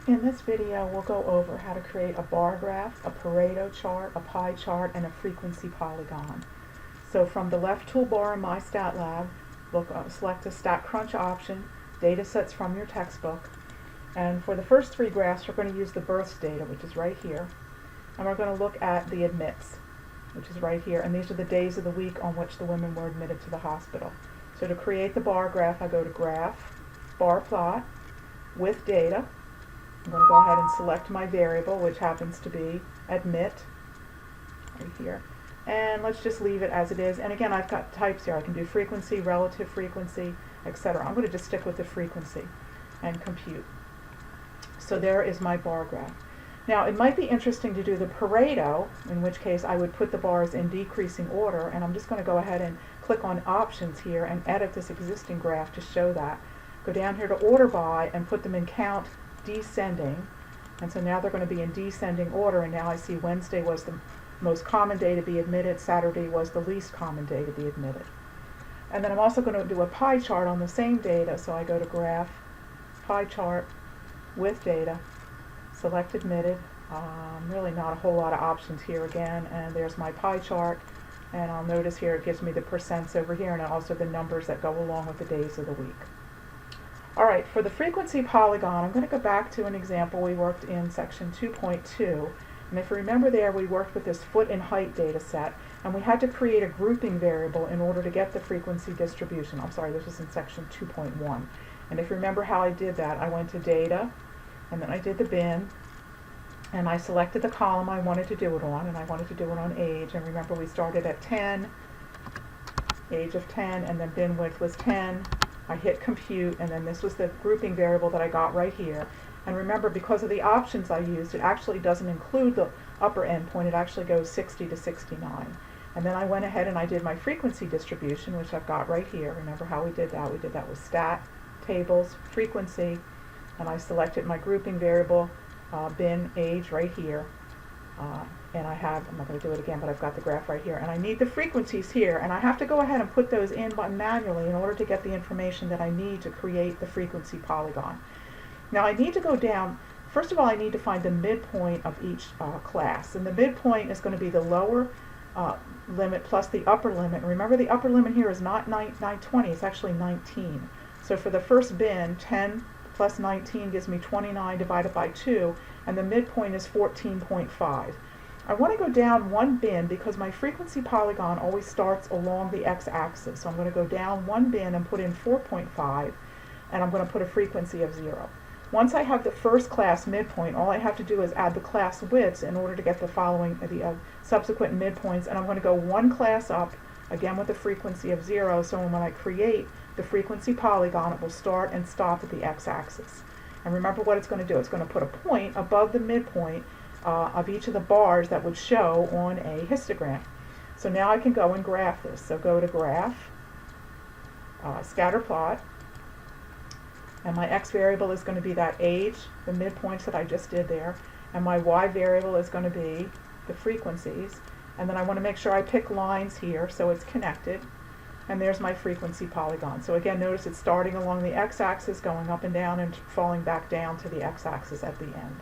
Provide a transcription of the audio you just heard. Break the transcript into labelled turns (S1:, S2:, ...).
S1: In this video, we'll go over how to create a bar graph, a Pareto chart, a pie chart, and a frequency polygon. So from the left toolbar in My Stat Lab, select the StatCrunch option, data sets from your textbook. And for the first three graphs, we're going to use the births data, which is right here. And we're going to look at the admits, which is right here. And these are the days of the week on which the women were admitted to the hospital. So to create the bar graph, I go to Graph, Bar Plot, with Data. I'm going to go ahead and select my variable, which happens to be admit, right here. And let's just leave it as it is. And again, I've got types here. I can do frequency, relative frequency, etc. I'm going to just stick with the frequency and compute. So there is my bar graph. Now, it might be interesting to do the Pareto, in which case I would put the bars in decreasing order, and I'm just going to go ahead and click on Options here and edit this existing graph to show that. Go down here to Order By and put them in count descending, and so now they're going to be in descending order, and now I see Wednesday was the most common day to be admitted, Saturday was the least common day to be admitted. And then I'm also going to do a pie chart on the same data, so I go to Graph, Pie Chart, with Data, select Admitted. Really not a whole lot of options here again, and there's my pie chart, and I'll notice here it gives me the percents over here and also the numbers that go along with the days of the week. Alright, for the frequency polygon, I'm going to go back to an example we worked in section 2.2. And if you remember there, we worked with this foot and height data set, and we had to create a grouping variable in order to get the frequency distribution. I'm sorry, this was in section 2.1. And if you remember how I did that, I went to Data, and then I did the bin, and I selected the column I wanted to do it on, and I wanted to do it on age. And remember, we started at 10, age of 10, and then bin width was 10. I hit compute, and then this was the grouping variable that I got right here. And remember, because of the options I used, it actually doesn't include the upper endpoint. It actually goes 60 to 69. And then I went ahead and I did my frequency distribution, which I've got right here. Remember how we did that? We did that with stat, tables, frequency, and I selected my grouping variable, bin, age, right here. And I'm not going to do it again, but I've got the graph right here. And I need the frequencies here, and I have to go ahead and put those in manually in order to get the information that I need to create the frequency polygon. Now I need to go down, first of all I need to find the midpoint of each class. And the midpoint is going to be the lower limit plus the upper limit. And remember, the upper limit here is not 920, it's actually 19. So for the first bin, 10 plus 19 gives me 29 divided by 2, and the midpoint is 14.5. I want to go down one bin because my frequency polygon always starts along the x-axis. So I'm going to go down one bin and put in 4.5, and I'm going to put a frequency of 0. Once I have the first class midpoint, all I have to do is add the class widths in order to get the subsequent midpoints, and I'm going to go one class up, again with a frequency of 0, so when I create the frequency polygon, it will start and stop at the x-axis. And remember what it's going to do. It's going to put a point above the midpoint of each of the bars that would show on a histogram. So now I can go and graph this. So go to Graph, Scatter Plot, and my x variable is going to be that age, the midpoints that I just did there, and my y variable is going to be the frequencies. And then I want to make sure I pick lines here so it's connected. And there's my frequency polygon. So again, notice it's starting along the x-axis, going up and down, and falling back down to the x-axis at the end.